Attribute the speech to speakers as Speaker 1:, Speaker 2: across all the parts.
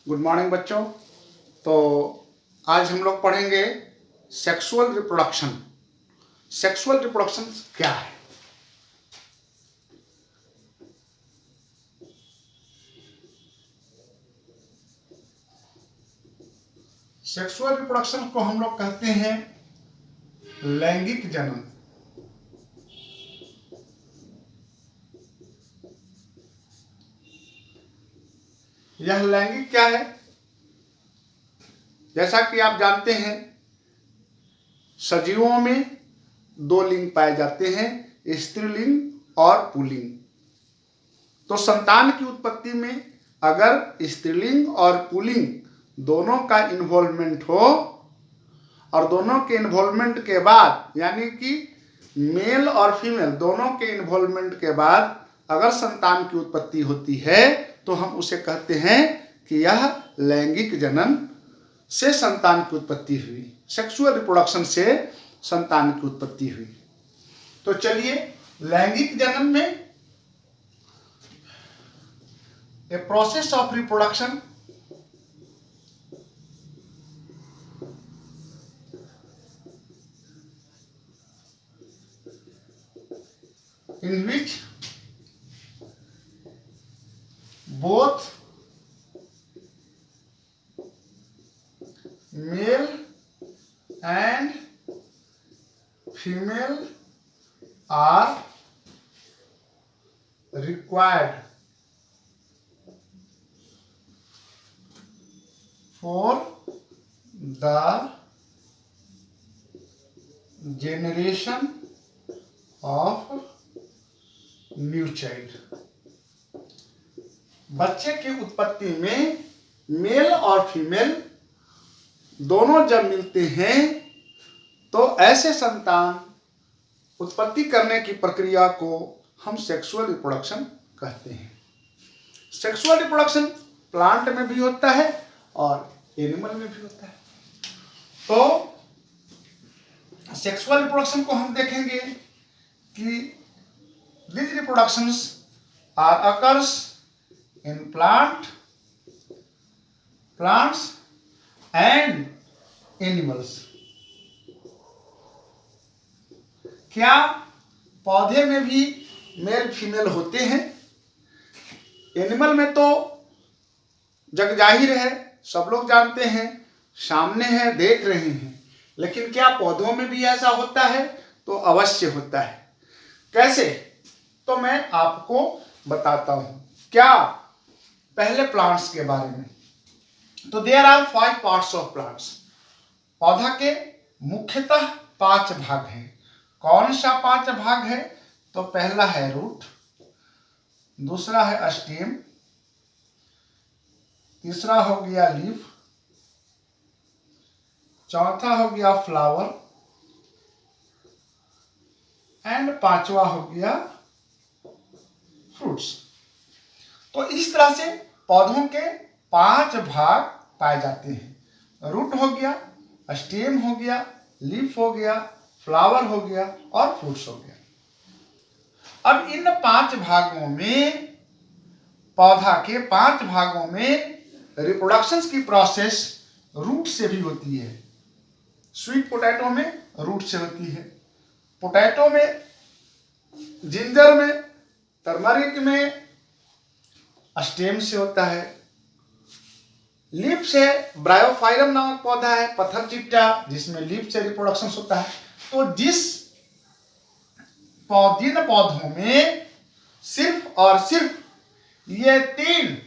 Speaker 1: Good morning बच्चों। तो आज हम लोग पढ़ेंगे सेक्सुअल रिप्रोडक्शन। सेक्सुअल रिप्रोडक्शन क्या है? सेक्सुअल रिप्रोडक्शन को हम लोग कहते हैं लैंगिक जनन। यह लैंगिक क्या है? जैसा कि आप जानते हैं, सजीवों में दो लिंग पाए जाते हैं, स्त्रीलिंग और पुल्लिंग। तो संतान की उत्पत्ति में अगर स्त्रीलिंग और पुल्लिंग दोनों का इन्वॉल्वमेंट हो और दोनों के इन्वॉल्वमेंट के बाद, यानी कि मेल और फीमेल दोनों के इन्वॉल्वमेंट के बाद अगर संतान की उत्पत्ति होती है तो हम उसे कहते हैं कि यह लैंगिक जनन से संतान की उत्पत्ति हुई, सेक्सुअल रिप्रोडक्शन से संतान की उत्पत्ति हुई। तो चलिए, लैंगिक जनन में a process of reproduction in which both male and female are required for the generation of new child. बच्चे की उत्पत्ति में मेल और फीमेल दोनों जब मिलते हैं तो ऐसे संतान उत्पत्ति करने की प्रक्रिया को हम सेक्सुअल रिप्रोडक्शन कहते हैं। सेक्सुअल रिप्रोडक्शन प्लांट में भी होता है और एनिमल में भी होता है। तो सेक्सुअल रिप्रोडक्शन को हम देखेंगे कि these reproductions are occurs in plants and animals। क्या पौधे में भी मेल फीमेल होते हैं? एनिमल में तो जग जाहिर है, सब लोग जानते हैं, सामने है, देख रहे हैं। लेकिन क्या पौधों में भी ऐसा होता है? तो अवश्य होता है। कैसे? तो मैं आपको बताता हूं। क्या? पहले प्लांट्स के बारे में। तो there are 5 parts of plants. पौधा के मुख्यतः 5 भाग हैं। कौन सा 5 भाग है? तो पहला है रूट, दूसरा है स्टेम, तीसरा हो गया लीफ, चौथा हो गया फ्लावर एंड पांचवा हो गया फ्रूट्स। तो इस तरह से पौधों के 5 भाग पाए जाते हैं। रूट हो गया, स्टेम हो गया, लीफ हो गया, फ्लावर हो गया और फ्रूट्स हो गया। अब इन 5 भागों में, पौधा के 5 भागों में रिप्रोडक्शन की प्रोसेस रूट से भी होती है। स्वीट पोटैटो में रूट से होती है, पोटैटो में, जिंजर में, टर्मरिक में स्टेम से होता है। लीफ से ब्रायोफाइलम नामक पौधा है, पत्थर चिट्टा, जिसमें लीफ से रिप्रोडक्शन होता है। तो जिन पौधों में सिर्फ और सिर्फ ये 3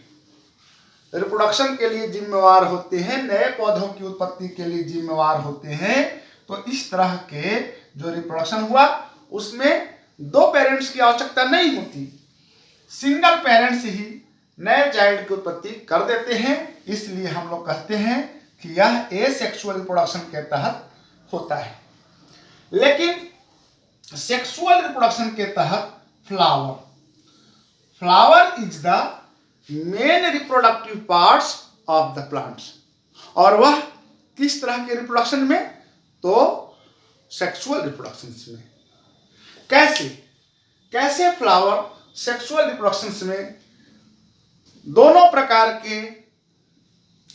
Speaker 1: रिप्रोडक्शन के लिए जिम्मेवार होते हैं, नए पौधों की उत्पत्ति के लिए जिम्मेवार होते हैं, तो इस तरह के जो रिप्रोडक्शन हुआ उसमें 2 पेरेंट्स की आवश्यकता नहीं होती। सिंगल पेरेंट्स ही नए चाइल्ड की उत्पत्ति कर देते हैं। इसलिए हम लोग कहते हैं कि यह एसेक्सुअल रिप्रोडक्शन के तहत होता है। लेकिन सेक्सुअल रिप्रोडक्शन के तहत flower is the main reproductive parts of the plants. और वह किस तरह के रिप्रोडक्शन में? तो सेक्सुअल रिप्रोडक्शन में। कैसे फ्लावर सेक्सुअल रिप्रोडक्शन में दोनों प्रकार के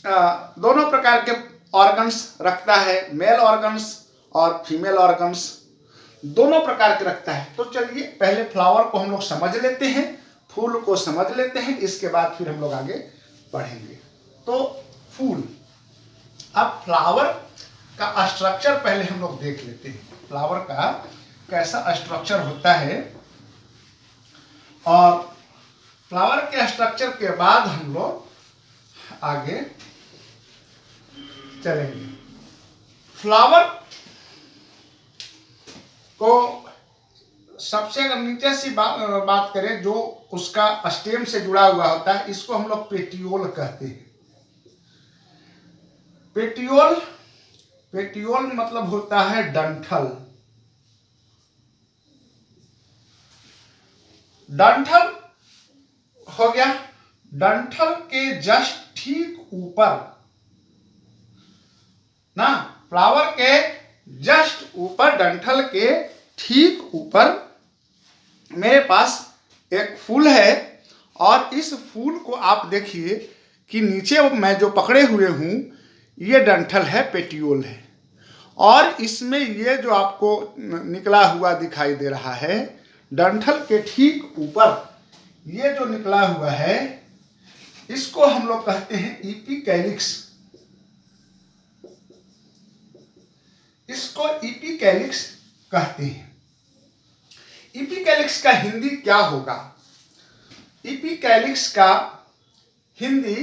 Speaker 1: दोनों प्रकार के ऑर्गन्स रखता है, मेल ऑर्गन्स और फीमेल ऑर्गन्स, दोनों प्रकार के रखता है। तो चलिए पहले फ्लावर को हम लोग समझ लेते हैं, फूल को समझ लेते हैं, इसके बाद फिर हम लोग आगे बढ़ेंगे। तो फूल, अब फ्लावर का स्ट्रक्चर पहले हम लोग देख लेते हैं, फ्लावर का कैसा स्ट्रक्चर होता है, और फ्लावर के स्ट्रक्चर के बाद हम लोग आगे चलेंगे। फ्लावर को सबसे अगर नीचे से बात करें, जो उसका स्टेम से जुड़ा हुआ होता है, इसको हम लोग पेटियोल कहते हैं। पेटियोल, पेटियोल मतलब होता है डंठल। डंठल हो गया, डंठल के जस्ट ठीक ऊपर ना, फ्लावर के जस्ट ऊपर, डंठल के ठीक ऊपर मेरे पास एक फूल है, और इस फूल को आप देखिए कि नीचे मैं जो पकड़े हुए हूं, ये डंठल है, पेटियोल है, और इसमें ये जो आपको निकला हुआ दिखाई दे रहा है, डंठल के ठीक ऊपर ये जो निकला हुआ है, इसको हम लोग कहते हैं इपिकैलिक्स। इसको इपिकैलिक्स कहते हैं। इपिकैलिक्स का हिंदी क्या होगा? इपिकैलिक्स का हिंदी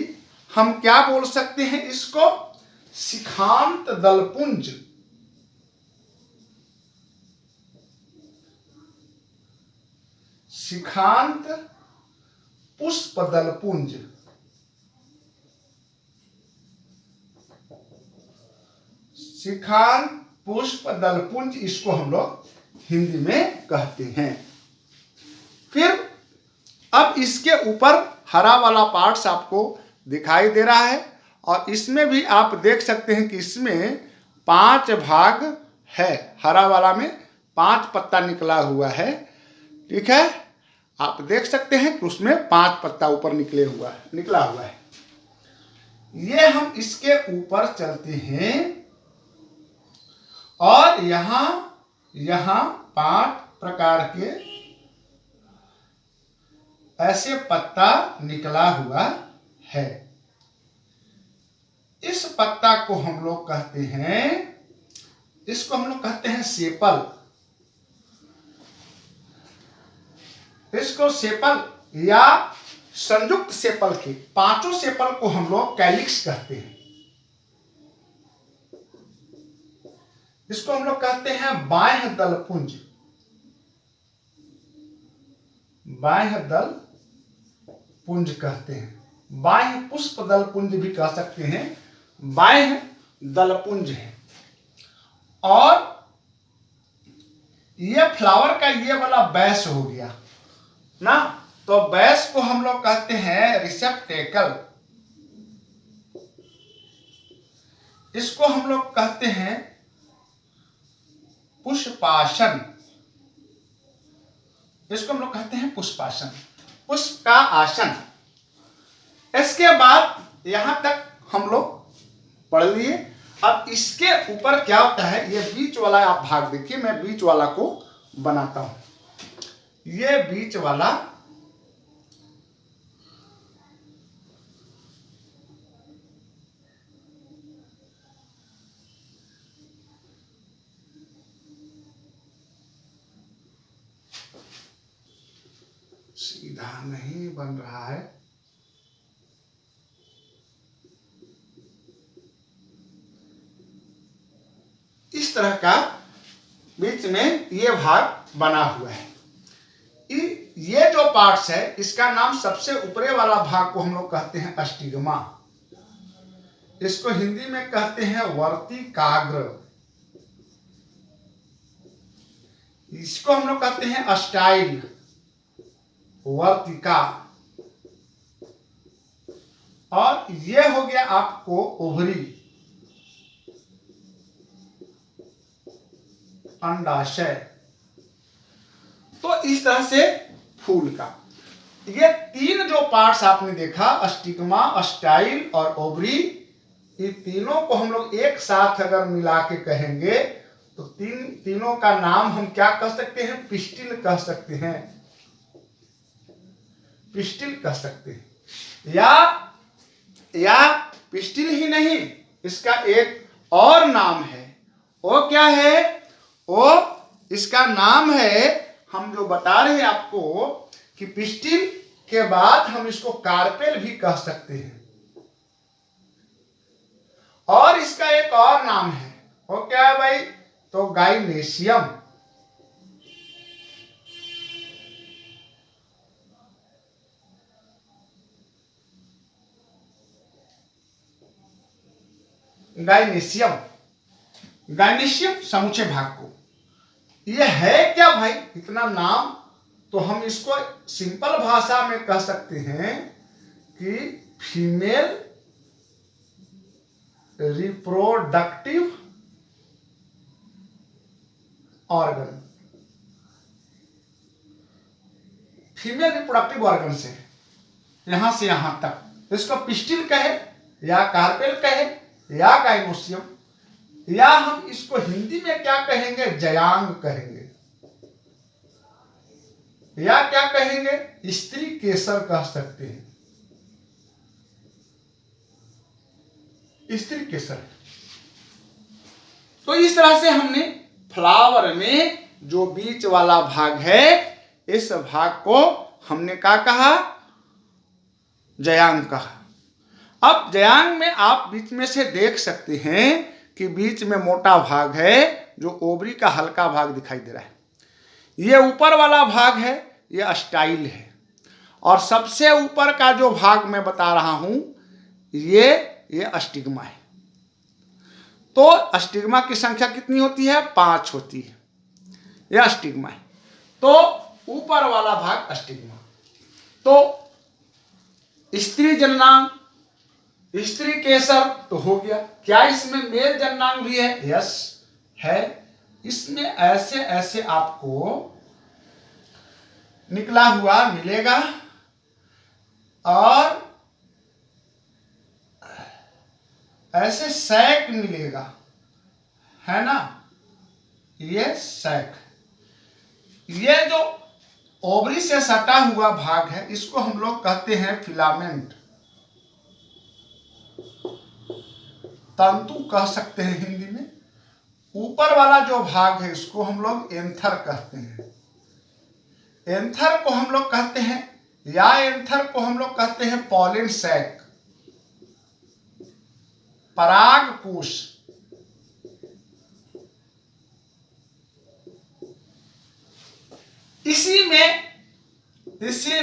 Speaker 1: हम क्या बोल सकते हैं? इसको शिखांत दलपुंज, शिखांत पुष्प दलपुंज, शिखांत पुष्प दलपुंज, इसको हम लोग हिंदी में कहते हैं। फिर अब इसके ऊपर हरा वाला पार्ट्स आपको दिखाई दे रहा है, और इसमें भी आप देख सकते हैं कि इसमें 5 भाग है, हरा वाला में 5 पत्ता निकला हुआ है, ठीक है, आप देख सकते हैं कि उसमें 5 पत्ता ऊपर निकला हुआ है। ये हम इसके ऊपर चलते हैं, और यहां 5 प्रकार के ऐसे पत्ता निकला हुआ है। इस पत्ता को हम लोग कहते हैं, इसको हम लोग कहते हैं सेपल। इसको सेपल या संयुक्त सेपल के 5 सेपल को हम लोग कैलिक्स कहते हैं। इसको हम लोग कहते हैं बाह्य दलपुंज, बाह्य दल पुंज कहते हैं, बाह्य पुष्प दलपुंज भी कह सकते हैं, बाह्य दलपुंज है। और ये फ्लावर का ये वाला बैस हो गया ना, तो बैस को हम लोग कहते हैं रिसेप्टेकल। इसको हम लोग कहते हैं पुष्पासन, इसको हम लोग कहते हैं पुष्पासन, पुष्प का आसन। इसके बाद यहां तक हम लोग पढ़ लिए। अब इसके ऊपर क्या होता है, ये बीच वाला आप भाग देखिए, मैं बीच वाला को बनाता हूं। ये बीच वाला सीधा नहीं बन रहा है, इस तरह का बीच में ये भाग बना हुआ है। ये जो पार्ट्स है, इसका नाम सबसे ऊपरे वाला भाग को हम लोग कहते हैं अस्टिग्मा। इसको हिंदी में कहते हैं वर्तिकाग्र। इसको हम लोग कहते हैं अस्टाइल, वर्तिका। और ये हो गया आपको ओवरी, अंडाशय। तो इस तरह से फूल का ये 3 जो पार्ट्स आपने देखा, अस्टिग्मा, अस्टाइल और ओवरी, ये तीनों को हम लोग एक साथ अगर मिला के कहेंगे तो तीनों का नाम हम क्या कह सकते हैं? पिस्टिल कह सकते हैं, पिस्टिल कह सकते हैं। या पिस्टिल ही नहीं, इसका एक और नाम है। वो क्या है? वो इसका नाम है, हम जो बता रहे हैं आपको कि पिस्टिल के बाद हम इसको कार्पेल भी कह सकते हैं। और इसका एक और नाम है, वो क्या है भाई? तो गाइनेशियम। गाइनेशियम, गाइनेशियम समुचे भाग को। यह है क्या भाई? इतना नाम तो हम इसको सिंपल भाषा में कह सकते हैं कि female reproductive organ. Female reproductive organ से यहां से यहां तक इसको पिस्टिल कहे या कार्पेल कहे या गाइनोसियम, या हम इसको हिंदी में क्या कहेंगे? जयांग कहेंगे, या क्या कहेंगे? स्त्री केसर कह सकते हैं, स्त्री केसर। तो इस तरह से हमने फ्लावर में जो बीच वाला भाग है, इस भाग को हमने क्या कहा? जयांग कहा। अब जयांग में आप बीच में से देख सकते हैं कि बीच में मोटा भाग है, जो ओवरी का हल्का भाग दिखाई दे रहा है। ये ऊपर वाला भाग है, ये स्टाइल है। और सबसे ऊपर का जो भाग मैं बता रहा हूं, ये स्टिग्मा है। तो स्टिग्मा की संख्या कितनी होती है? 5 होती है। यह स्टिग्मा है। तो ऊपर वाला भाग स्टिग्मा। तो स्त्री जननांग, स्त्री केसर तो हो गया। क्या इसमें मेल जननांग भी है? यस है। इसमें ऐसे ऐसे आपको निकला हुआ मिलेगा और ऐसे सैक मिलेगा, है ना? ये सैक, ये जो ओवरी से सटा हुआ भाग है, इसको हम लोग कहते हैं फिलामेंट, तंतु कह सकते हैं हिंदी में। ऊपर वाला जो भाग है, इसको हम लोग एंथर कहते हैं। एंथर को हम लोग कहते हैं, या एंथर को हम लोग कहते हैं पॉलिन सैक, पराग कोश। इसी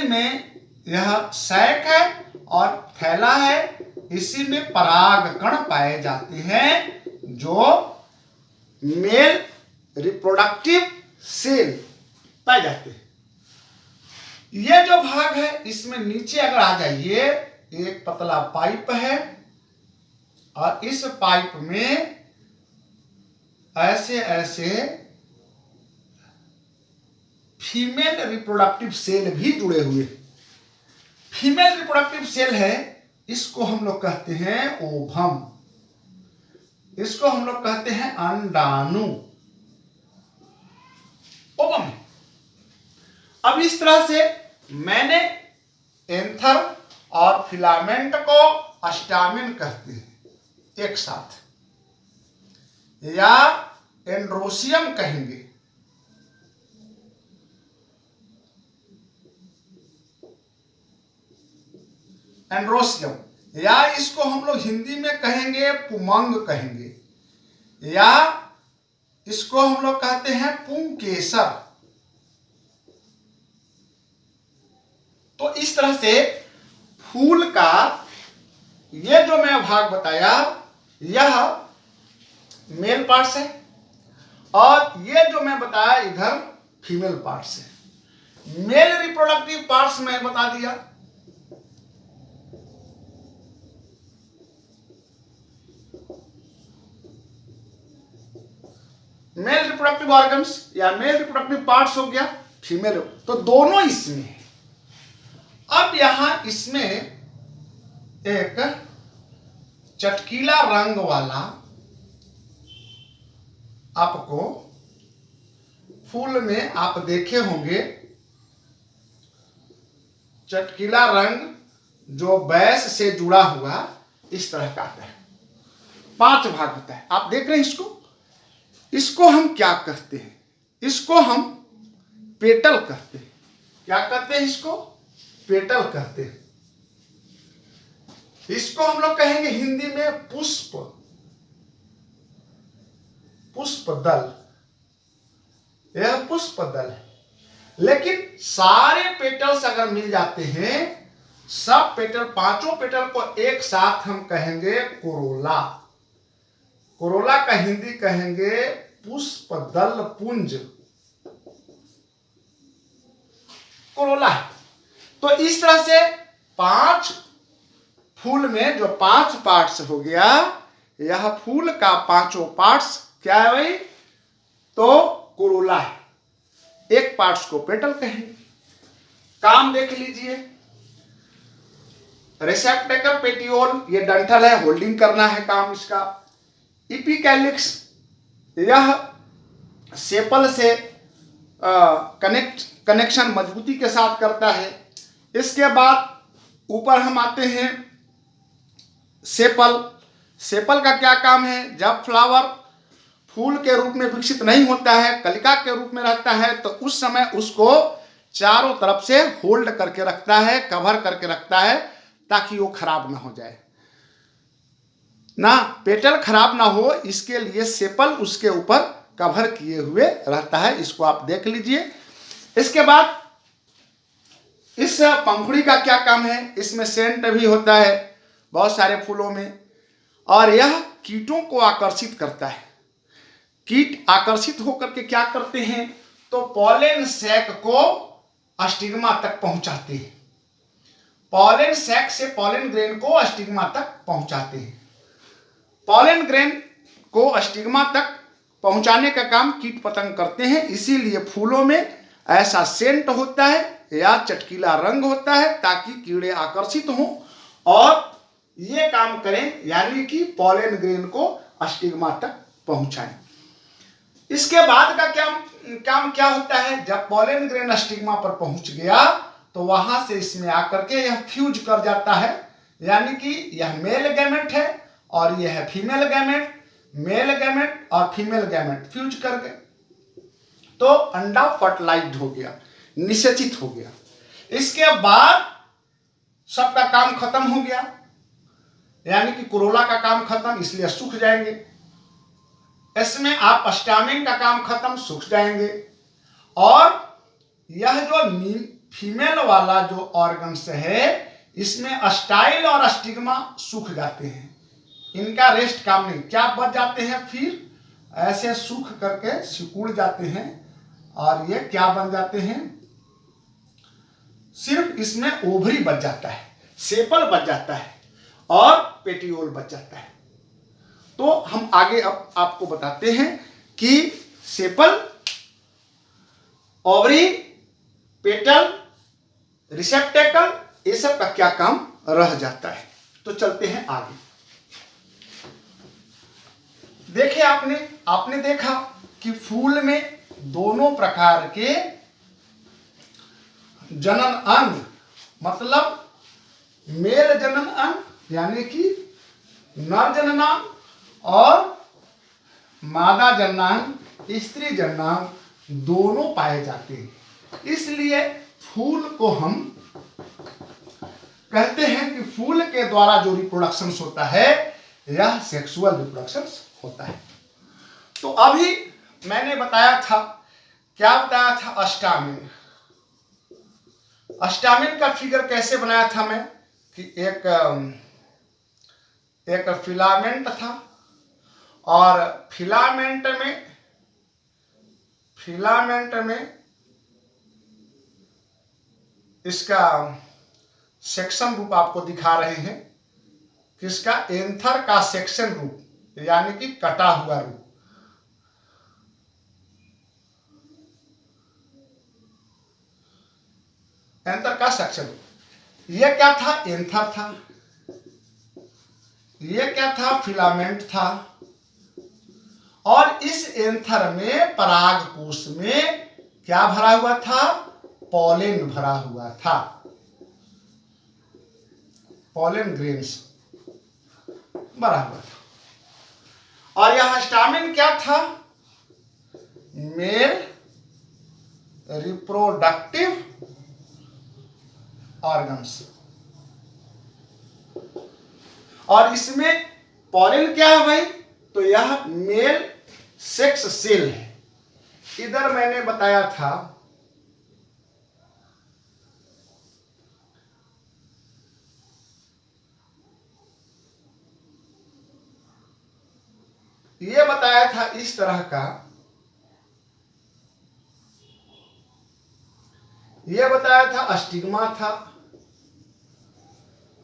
Speaker 1: में यह सैक है और फैला है। इसी में पराग कण पाए जाते हैं, जो मेल रिप्रोडक्टिव सेल पाए जाते हैं। ये जो भाग है, इसमें नीचे अगर आ जाइए, एक पतला पाइप है और इस पाइप में ऐसे ऐसे फीमेल रिप्रोडक्टिव सेल भी जुड़े हुए। फीमेल रिप्रोडक्टिव सेल है, इसको हम लोग कहते हैं ओभम, इसको हम लोग कहते हैं अंडाणु, ओभम। अब इस तरह से मैंने एंथर और फिलामेंट को स्टामिन कहते हैं एक साथ, या एंड्रोसियम कहेंगे। एंड्रोसियम, या इसको हम लोग हिंदी में कहेंगे पुमंग कहेंगे, या इसको हम लोग कहते हैं पुंकेसर। तो इस तरह से फूल का ये जो मैं भाग बताया, यह मेल पार्ट्स है, और ये जो मैं बताया इधर फीमेल पार्ट्स है। मेल रिप्रोडक्टिव पार्ट्स मैं बता दिया। मेल रिप्रोडक्टिव ऑर्गन्स या मेल रिप्रोडक्टिव पार्ट्स हो गया, फीमेल, तो दोनों इसमें है। अब यहां इसमें एक चटकीला रंग वाला आपको फूल में आप देखे होंगे, चटकीला रंग जो बैस से जुड़ा हुआ इस तरह का आता है, 5 भाग होता है। आप देख रहे हैं इसको हम क्या कहते हैं? इसको हम पेटल कहते हैं। क्या कहते हैं? इसको पेटल कहते हैं। इसको हम लोग कहेंगे हिंदी में पुष्प, पुष्प दल। यह पुष्प दल है। लेकिन सारे पेटल्स अगर मिल जाते हैं, सब पेटल, 5 पेटल को एक साथ हम कहेंगे कोरोला। कोरोला का हिंदी कहेंगे पुष्प दल पुंज, कोरोला है। तो इस तरह से 5 फूल में जो 5 पार्ट्स हो गया, यह फूल का 5 पार्ट्स क्या है भाई? तो कोरोला है। एक पार्ट्स को पेटल कहेंगे। काम देख लीजिए, रिसेप्टेकल पेटियोल, ये डंठल है, होल्डिंग करना है काम इसका। इपिकैलिक्स, यह सेपल से कनेक्शन मजबूती के साथ करता है। इसके बाद ऊपर हम आते हैं सेपल। सेपल का क्या काम है? जब फ्लावर फूल के रूप में विकसित नहीं होता है, कलिका के रूप में रहता है, तो उस समय उसको चारों तरफ से होल्ड करके रखता है, कवर करके रखता है, ताकि वो खराब ना हो जाए, ना पेटल खराब ना हो, इसके लिए सेपल उसके ऊपर कवर किए हुए रहता है। इसको आप देख लीजिए। इसके बाद इस पंखुड़ी का क्या काम है? इसमें सेंट भी होता है बहुत सारे फूलों में, और यह कीटों को आकर्षित करता है। कीट आकर्षित होकर के क्या करते हैं? तो पॉलेन सैक को स्टिग्मा तक पहुंचाते हैं। पॉलेन सैक से पॉलेन ग्रेन को स्टिग्मा तक पहुंचाते हैं। पॉलेन ग्रेन को स्टिग्मा तक पहुंचाने का काम कीट पतंग करते हैं। इसीलिए फूलों में ऐसा सेंट होता है या चटकीला रंग होता है, ताकि कीड़े आकर्षित हों और ये काम करें, यानी कि पॉलेन ग्रेन को स्टिग्मा तक पहुंचाएं। इसके बाद का काम क्या होता है? जब पॉलेन ग्रेन स्टिग्मा पर पहुंच गया, तो वहां से इसमें आकर के यह फ्यूज कर जाता है, यानी कि यह मेल गैमेट है और यह है फीमेल गैमेट। मेल गैमेट और फीमेल गैमेट फ्यूज कर गए, तो अंडा फर्टिलाइज्ड हो गया, निषेचित हो गया। इसके बाद सबका काम खत्म हो गया, यानी कि कोरोला का काम खत्म, इसलिए सूख जाएंगे। इसमें आप स्टामेन का काम खत्म, सूख जाएंगे। और यह जो फीमेल वाला जो ऑर्गन्स है, इसमें स्टाइल और स्टिग्मा सूख जाते हैं। इनका रेस्ट काम नहीं, क्या बच जाते हैं? फिर ऐसे सूख करके सिकुड़ जाते हैं, और ये क्या बन जाते हैं? सिर्फ इसमें ओवरी बच जाता है, सेपल बच जाता है और पेटियोल बच जाता है। तो हम आगे अब आपको बताते हैं कि सेपल, ओवरी, पेटल, रिसेप्टेकल, ये सब का क्या काम रह जाता है। तो चलते हैं आगे। देखिए, आपने देखा कि फूल में दोनों प्रकार के जनन अंग, मतलब मेल जनन अंग यानी कि नर जननांग और मादा जननांग, स्त्री जननांग दोनों पाए जाते हैं। इसलिए फूल को हम कहते हैं कि फूल के द्वारा जो रिप्रोडक्शन होता है, यह सेक्सुअल रिप्रोडक्शन होता है। तो अभी मैंने बताया था, क्या बताया था? स्टामेन। स्टामेन का फिगर कैसे बनाया था मैं? कि एक फिलामेंट था, और फिलामेंट में इसका सेक्शन रूप आपको दिखा रहे हैं, किसका? एंथर का सेक्शन रूप, यानी कि कटा हुआ रूप। एंथर का सेक्शन रूप, यह क्या था? एंथर था। ये क्या था, फिलामेंट था। और इस एंथर में परागकोश में क्या भरा हुआ था, पॉलेन भरा हुआ था, पॉलेन ग्रेन्स भरा हुआ था। और यह स्टामिन क्या था, मेल रिप्रोडक्टिव ऑर्गन्स। और इसमें पॉलिन क्या है भाई, तो यह मेल सेक्स सेल है। इधर मैंने बताया था ये बताया था इस तरह का, ये बताया था स्टिग्मा था,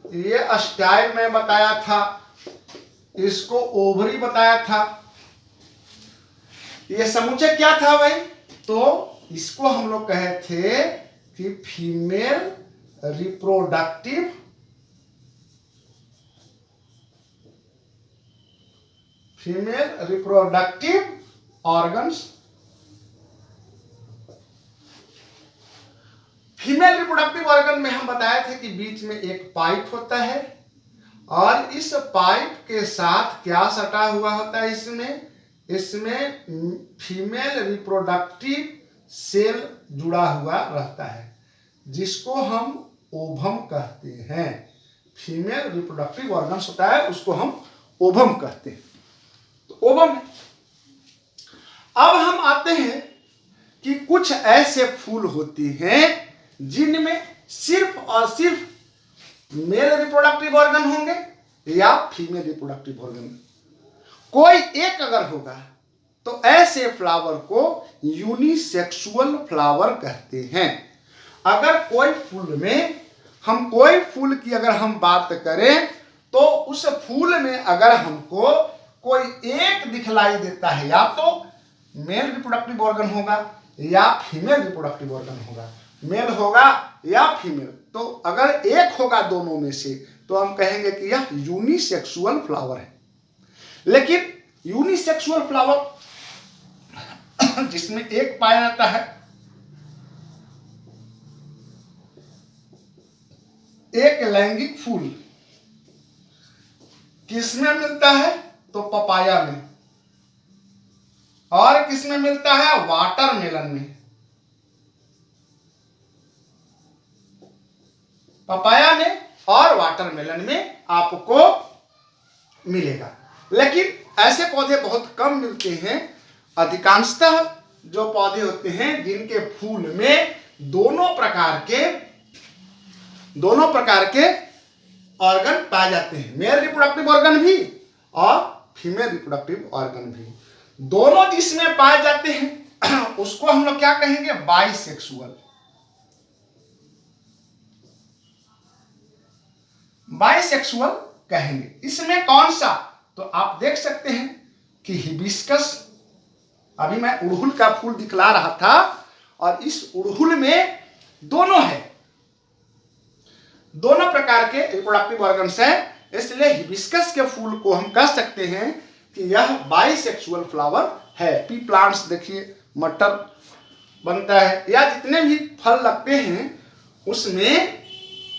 Speaker 1: ये स्टाइल में बताया था, इसको ओवरी बताया था। ये समुच्चय क्या था भाई, तो इसको हम लोग कहे थे कि female reproductive organs. Female reproductive organ में हम बताए थे कि बीच में एक पाइप होता है और इस पाइप के साथ क्या सटा हुआ होता है, इसमें फीमेल रिप्रोडक्टिव सेल जुड़ा हुआ रहता है, जिसको हम ओवम कहते हैं। फीमेल रिप्रोडक्टिव ऑर्गन्स होता है, उसको हम ओवम कहते हैं, तो ओवम है। अब हम आते हैं कि कुछ ऐसे फूल होती हैं जिनमें सिर्फ और सिर्फ मेल रिप्रोडक्टिव ऑर्गन होंगे या फीमेल रिप्रोडक्टिव ऑर्गन, कोई एक अगर होगा तो ऐसे फ्लावर को यूनिसेक्सुअल फ्लावर कहते हैं। अगर कोई फूल में हम कोई फूल की अगर हम बात करें तो उस फूल में अगर हमको कोई एक दिखलाई देता है, या तो मेल रिप्रोडक्टिव ऑर्गन होगा या फीमेल रिप्रोडक्टिव ऑर्गन होगा, मेल होगा या फीमेल, तो अगर एक होगा दोनों में से तो हम कहेंगे कि यह यूनिसेक्सुअल फ्लावर है। लेकिन यूनिसेक्सुअल फ्लावर जिसमें एक पाया जाता है, एक लैंगिक फूल किसमें मिलता है, तो पपाया में, और किसमें मिलता है, वाटरमेलन में। पपाया में और वाटरमेलन में आपको मिलेगा। लेकिन ऐसे पौधे बहुत कम मिलते हैं। अधिकांशतः जो पौधे होते हैं जिनके फूल में दोनों प्रकार के ऑर्गन पाए जाते हैं, मेल रिप्रोडक्टिव ऑर्गन भी और फीमेल रिप्रोडक्टिव ऑर्गन भी, दोनों जिसमें पाए जाते हैं उसको हम लोग क्या कहेंगे, बाइसेक्सुअल। बाइसेक्सुअल कहेंगे। इसमें कौन सा, तो आप देख सकते हैं कि हिबिस्कस, अभी मैं उड़हुल का फूल दिखला रहा था, और इस उड़हुल में दोनों है, दोनों प्रकार के रिप्रोडक्टिव ऑर्गन्स हैं, इसलिए हिबिस्कस के फूल को हम कह सकते हैं कि यह बाइसेक्सुअल फ्लावर है। पी प्लांट्स देखिए, मटर बनता है, या जितने भी फल लगते हैं उसमें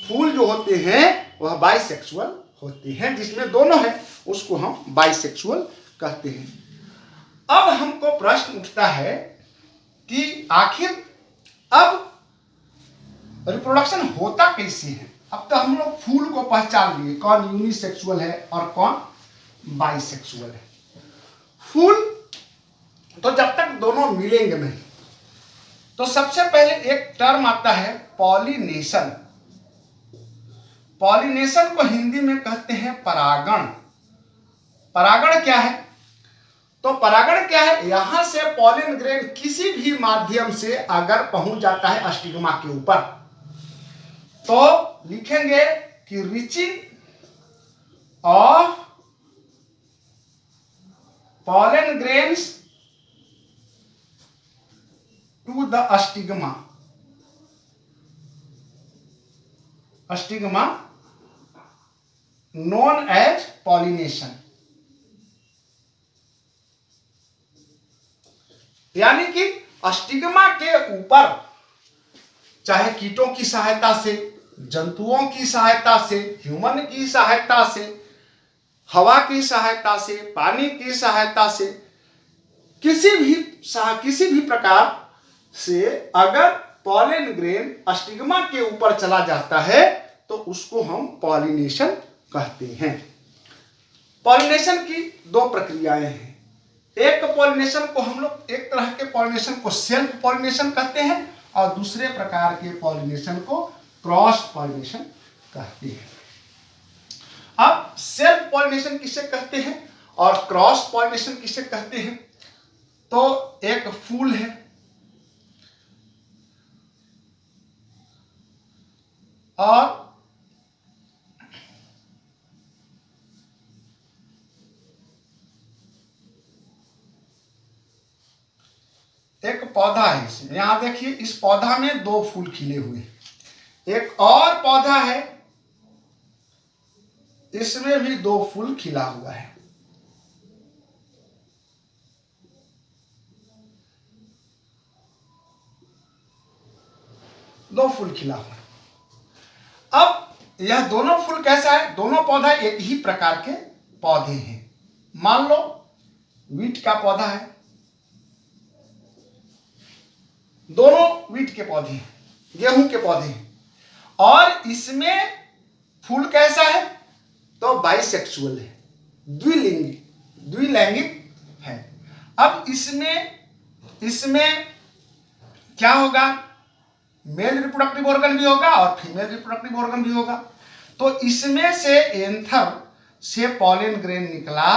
Speaker 1: फूल जो होते हैं वह बाइसेक्सुअल होते हैं, जिसमें दोनों है उसको हम बाइसेक्सुअल कहते हैं। अब हमको प्रश्न उठता है कि आखिर अब रिप्रोडक्शन होता कैसे है। अब तो हम लोग फूल को पहचान लिए, कौन यूनिसेक्सुअल है और कौन बाइसेक्सुअल है। फूल तो जब तक दोनों मिलेंगे नहीं, तो सबसे पहले एक टर्म आता है पॉलिनेशन। पॉलिनेशन को हिंदी में कहते हैं परागण। परागण क्या है, तो परागण क्या है, यहां से पॉलिन ग्रेन किसी भी माध्यम से अगर पहुंच जाता है स्टिग्मा के ऊपर, तो लिखेंगे कि reaching of pollen grains to the stigma. Stigma known as pollination. यानी कि स्टिग्मा के ऊपर चाहे कीटों की सहायता से, जंतुओं की सहायता से, ह्यूमन की सहायता से, हवा की सहायता से, पानी की सहायता से, किसी भी प्रकार से अगर पॉलन ग्रेन स्टिग्मा के ऊपर चला जाता है तो उसको हम पॉलिनेशन कहते हैं। पॉलिनेशन की दो प्रक्रियाएं हैं। एक पॉलिनेशन को हम लोग, एक तरह के पॉलिनेशन को सेल्फ पॉलिनेशन कहते हैं और दूसरे प्रकार के पॉलिनेशन को क्रॉस पॉलिनेशन कहते हैं। अब सेल्फ पॉलिनेशन किसे कहते हैं और क्रॉस पॉलिनेशन किसे कहते हैं? तो एक फूल है, और एक पौधा है। इसमें यहां देखिए, इस पौधा में दो फूल खिले हुए हैं। एक और पौधा है, इसमें भी दो फूल खिला हुआ है। दो फूल खिला हुआ है। अब यह दोनों फूल कैसा है? दोनों पौधा एक ही प्रकार के पौधे हैं। मान लो वीट का पौधा है, दोनों वीट के पौधे हैं, गेहूं के पौधे हैं, और इसमें फूल कैसा है? तो बाइसेक्सुअल है, द्विलैंगिक है। अब इसमें क्या होगा? मेल रिप्रोडक्टिव ऑर्गन भी होगा और फीमेल रिप्रोडक्टिव ऑर्गन भी होगा। तो इसमें से एंथर से पॉलन ग्रेन निकला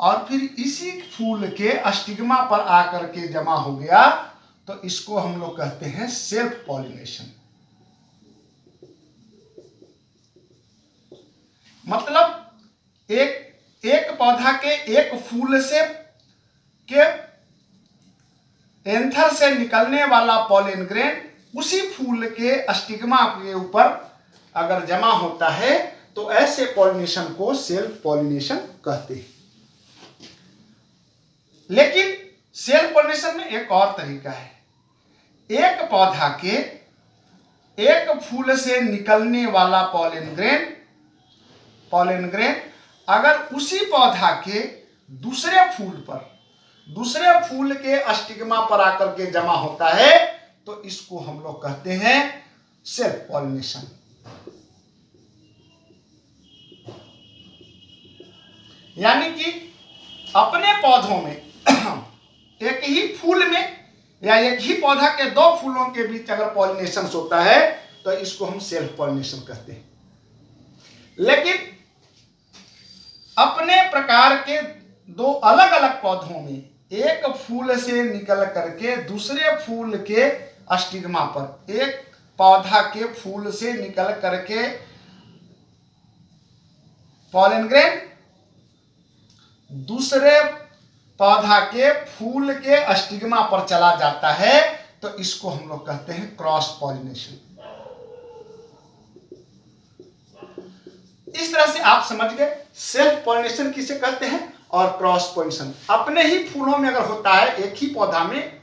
Speaker 1: और फिर इसी फूल के स्टिग्मा पर आकर के जमा हो गया, तो इसको हम लोग कहते हैं सेल्फ पॉलिनेशन। मतलब एक पौधा के एक फूल से के एंथर से निकलने वाला पॉलन ग्रेन उसी फूल के स्टिग्मा के ऊपर अगर जमा होता है तो ऐसे पॉलिनेशन को सेल्फ पॉलिनेशन कहते हैं। लेकिन सेल्फ पॉलिनेशन में एक और तरीका है। एक पौधा के एक फूल से निकलने वाला पॉलन ग्रेन अगर उसी पौधा के दूसरे फूल के स्टिग्मा पर आकर के जमा होता है तो इसको हम लोग कहते हैं सेल्फ पॉलिनेशन। यानी कि अपने पौधों में एक ही फूल में या एक ही पौधा के दो फूलों के बीच अगर पॉलिनेशन होता है तो इसको हम सेल्फ पॉलिनेशन कहते हैं। लेकिन अपने प्रकार के दो अलग अलग पौधों में एक फूल से निकल करके दूसरे फूल के स्टिग्मा पर, एक पौधा के फूल से निकल करके पॉलन ग्रेन दूसरे पौधा के फूल के स्टिग्मा पर चला जाता है तो इसको हम लोग कहते हैं क्रॉस पॉलिनेशन। इस तरह से आप समझ गए सेल्फ पॉलिनेशन किसे कहते हैं और क्रॉस पॉलिनेशन। अपने ही फूलों में अगर होता है एक ही पौधा में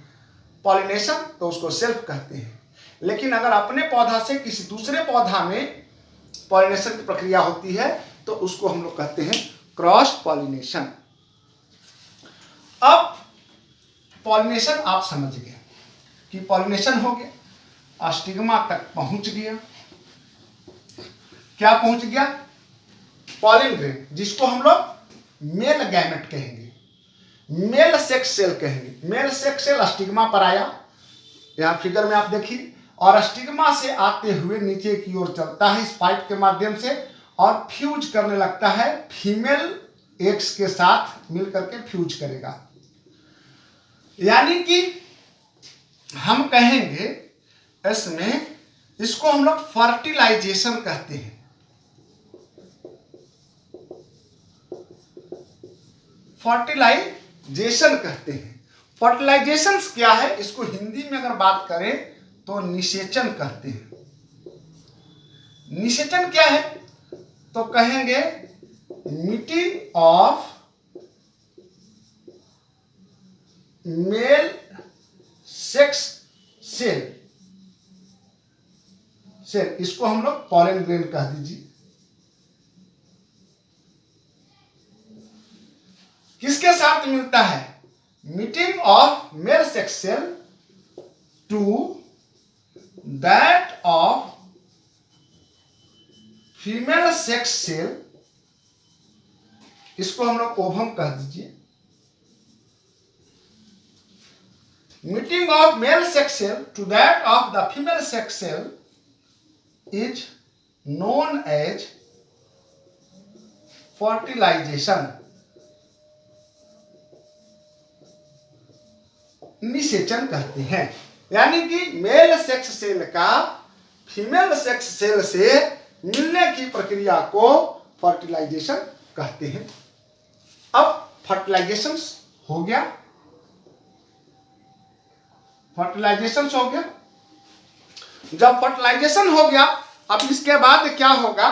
Speaker 1: पॉलिनेशन तो उसको सेल्फ कहते हैं। लेकिन अगर अपने पौधा से किसी दूसरे पौधा में पॉलिनेशन की प्रक्रिया होती है तो उसको हम लोग कहते हैं क्रॉस पॉलिनेशन। अब पॉलिनेशन आप समझ गए कि पॉलिनेशन हो गया, स्टिग्मा तक पहुंच गया। क्या पहुंच गया? पॉलन ग्रेन, जिसको हम लोग मेल गैमेट कहेंगे, मेल सेक्स सेल कहेंगे। मेल सेक्स सेल स्टिग्मा पर आया, यहां फिगर में आप देखिए, और स्टिग्मा से आते हुए नीचे की ओर चलता है स्पाइक के माध्यम से और फ्यूज करने लगता है फीमेल एग्स के साथ मिलकर के फ्यूज करेगा। यानी कि हम कहेंगे इसमें, इसको हम लोग फर्टिलाइजेशन कहते हैं। फर्टिलाइजेशन कहते हैं। फर्टिलाइजेशन क्या है? इसको हिंदी में अगर बात करें तो निषेचन कहते हैं। निषेचन क्या है? तो कहेंगे meeting of male sex cell, इसको हम लोग पॉलन ग्रेन कह दीजिए। किसके साथ मिलता है? Meeting of male sex cell to that of female sex cell, इसको हम लोग ओवम कह दीजिए। Meeting of male sex cell to that of the female sex cell is known as fertilisation, निषेचन कहते हैं। यानी कि मेल सेक्स सेल का फीमेल सेक्स सेल से मिलने की प्रक्रिया को फर्टिलाइजेशन कहते हैं। अब फर्टिलाइजेशन हो गया, जब फर्टिलाइजेशन हो गया, अब इसके बाद क्या होगा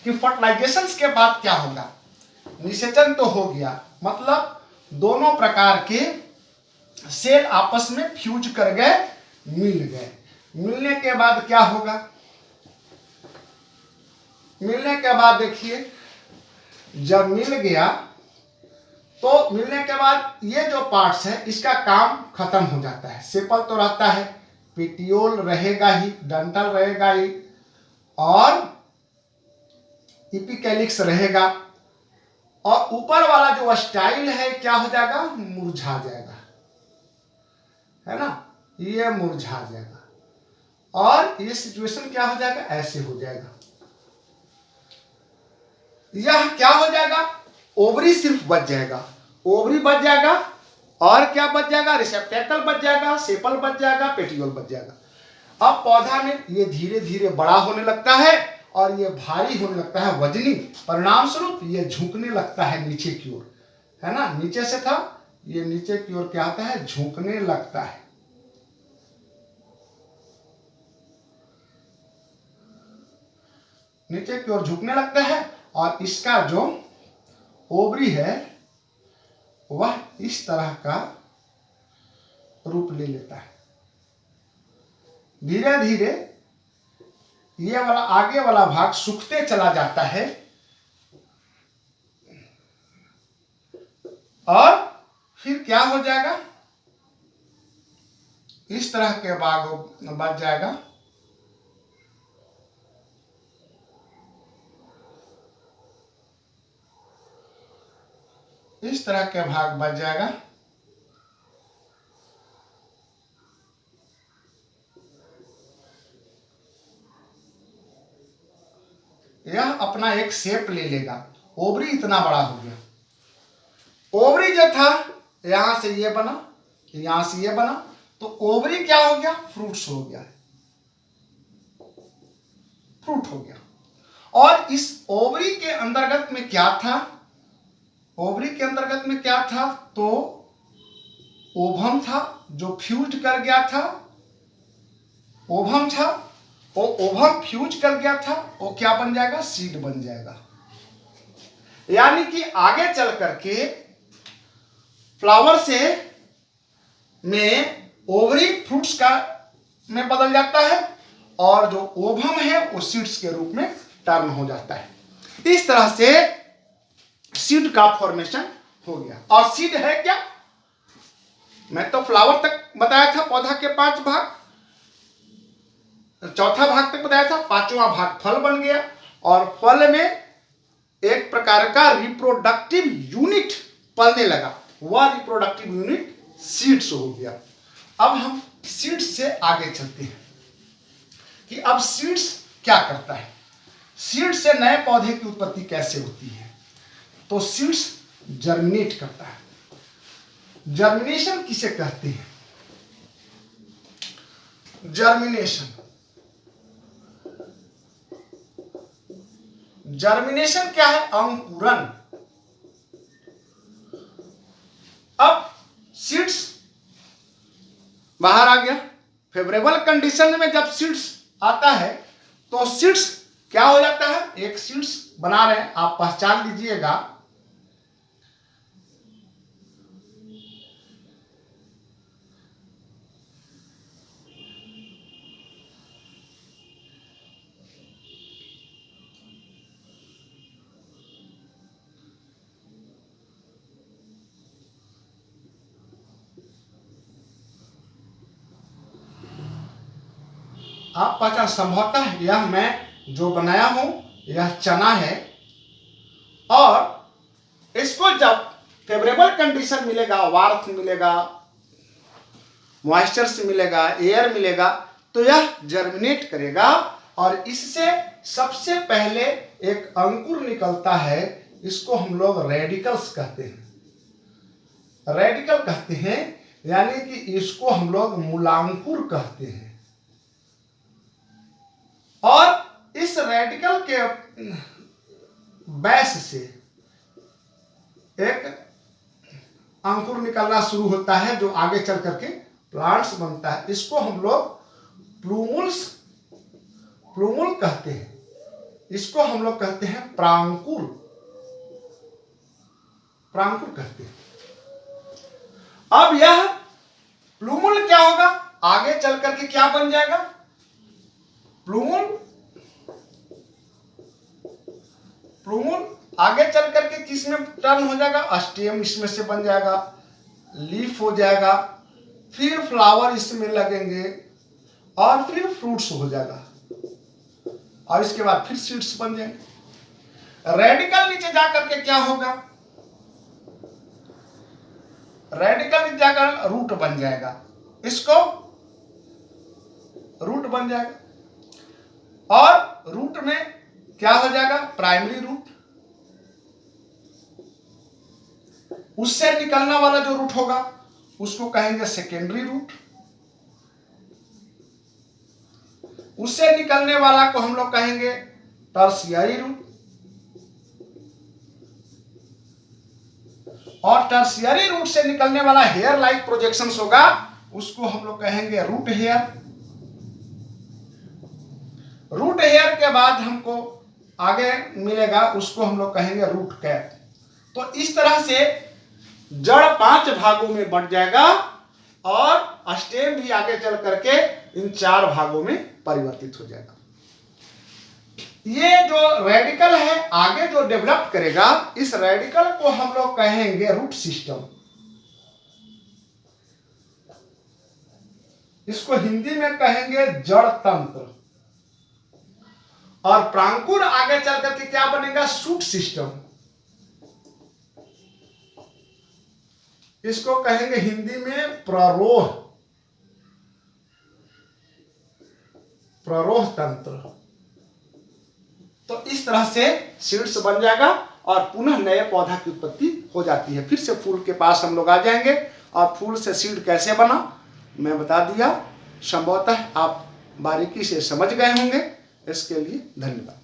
Speaker 1: कि फर्टिलाइजेशन के बाद क्या होगा? निषेचन तो हो गया, मतलब दोनों प्रकार के सेल आपस में फ्यूज कर गए, मिल गए। मिलने के बाद क्या होगा? मिलने के बाद देखिए, जब मिल गया तो मिलने के बाद ये जो पार्ट्स है इसका काम खत्म हो जाता है। सेपल तो रहता है, पेटियोल रहेगा ही, डंटल रहेगा ही, और इपिकैलिक्स रहेगा, और ऊपर वाला जो स्टाइल है क्या हो जाएगा? मुरझा जाएगा, है ना, ये मुरझा जाएगा, और ये सिचुएशन क्या हो जाएगा? ऐसे हो जाएगा। यह क्या हो जाएगा? ओवरी सिर्फ बच जाएगा, ओवरी बच जाएगा, और क्या बच जाएगा? रिसेप्टेकल बच जाएगा, सेपल बच जाएगा, पेटियोल बच जाएगा। अब पौधा में ये धीरे धीरे बड़ा होने लगता है और ये भारी होने लगता है, वजनी, परिणाम स्वरूप ये झुकने लगता है नीचे की ओर, है ना, नीचे से था, ये नीचे की ओर क्या होता है? झुकने लगता है। नीचे की ओर झुकने लगता है, और इसका जो ओवरी है वह इस तरह का रूप ले लेता है। धीरे धीरे ये वाला आगे वाला भाग सूखते चला जाता है, और फिर क्या हो जाएगा? इस तरह के भाग बच जाएगा। इस तरह के भाग बच जाएगा। यह अपना एक शेप ले लेगा। ओवरी इतना बड़ा हो गया। ओवरी जो था यहां से ये बना, यहां से ये बना, तो ओवरी क्या हो गया? फ्रूट्स हो गया, फ्रूट हो गया। और इस ओवरी के अंतर्गत में क्या था? ओवरी के अंतर्गत में क्या था? तो ओवम था जो फ्यूज कर गया था, ओवम था, वो ओवम फ्यूज कर गया था, वो क्या बन जाएगा? सीड बन जाएगा। यानी कि आगे चल करके फ्लावर से में ओवरी फ्रूट्स का में बदल जाता है, और जो ओवम है वो सीड्स के रूप में टर्न हो जाता है। इस तरह से सीड का फॉर्मेशन हो गया। और सीड है क्या? मैं तो फ्लावर तक बताया था, पौधा के 5 भाग, चौथा भाग तक बताया था, 5वां भाग फल बन गया, और फल में एक प्रकार का रिप्रोडक्टिव यूनिट पलने लगा, वह रिप्रोडक्टिव यूनिट सीड्स हो गया। अब हम सीड्स से आगे चलते हैं कि अब सीड्स क्या करता है, सीड्स से नए पौधे की उत्पत्ति कैसे होती है। तो सीड्स जर्मिनेट करता है। जर्मिनेशन किसे कहते हैं? जर्मिनेशन, जर्मिनेशन क्या है? अंकुरन। अब सीड्स बाहर आ गया। फेवरेबल कंडीशन में जब सीड्स आता है तो सीड्स क्या हो जाता है, एक सीड्स बना रहे हैं, आप पहचान लीजिएगा। आप पहचान, संभवतः यह मैं जो बनाया हूं यह चना है, और इसको जब फेवरेबल कंडीशन मिलेगा, वार्थ मिलेगा, मॉइस्चर से मिलेगा, एयर मिलेगा, तो यह जर्मिनेट करेगा और इससे सबसे पहले एक अंकुर निकलता है। इसको हम लोग रेडिकल्स कहते हैं। रेडिकल कहते हैं यानी कि इसको हम लोग मूलांकुर कहते हैं। और इस रेडिकल के बेस से एक अंकुर निकलना शुरू होता है जो आगे चल करके प्लांट्स बनता है। इसको हम लोग प्लूमुल कहते हैं। इसको हम लोग कहते हैं प्रांकुर कहते हैं। अब यह प्लूमुल क्या होगा, आगे चल करके क्या बन जाएगा, प्लूमुल आगे चल करके किस में टर्न हो जाएगा, स्टेम इसमें से बन जाएगा, लीफ हो जाएगा, फिर फ्लावर इसमें लगेंगे और फिर फ्रूट्स हो जाएगा, और इसके बाद फिर सीड्स बन जाएंगे। रेडिकल नीचे जाकर के क्या होगा, रेडिकल नीचे जाकर रूट बन जाएगा, इसको रूट बन जाएगा, और रूट में क्या हो जाएगा, प्राइमरी रूट। उससे निकलने वाला जो रूट होगा उसको कहेंगे सेकेंडरी रूट। उससे निकलने वाला को हम लोग कहेंगे टर्शियरी रूट, और टर्शियरी रूट से निकलने वाला हेयर लाइक प्रोजेक्शंस होगा उसको हम लोग कहेंगे रूट हेयर। रूट हेयर के बाद हमको आगे मिलेगा उसको हम लोग कहेंगे रूट कैप। तो इस तरह से जड़ 5 भागों में बंट जाएगा और स्टेम भी आगे चल करके इन 4 भागों में परिवर्तित हो जाएगा। ये जो रेडिकल है आगे जो डेवलप करेगा, इस रेडिकल को हम लोग कहेंगे रूट सिस्टम। इसको हिंदी में कहेंगे जड़ तंत्र। और प्रांकुर आगे चल करके क्या बनेगा, शूट सिस्टम। इसको कहेंगे हिंदी में प्ररोह तंत्र। तो इस तरह से सीड्स बन जाएगा और पुनः नए पौधा की उत्पत्ति हो जाती है। फिर से फूल के पास हम लोग आ जाएंगे और फूल से सीड कैसे बना मैं बता दिया। संभवतः आप बारीकी से समझ गए होंगे। इसके लिए धन्यवाद।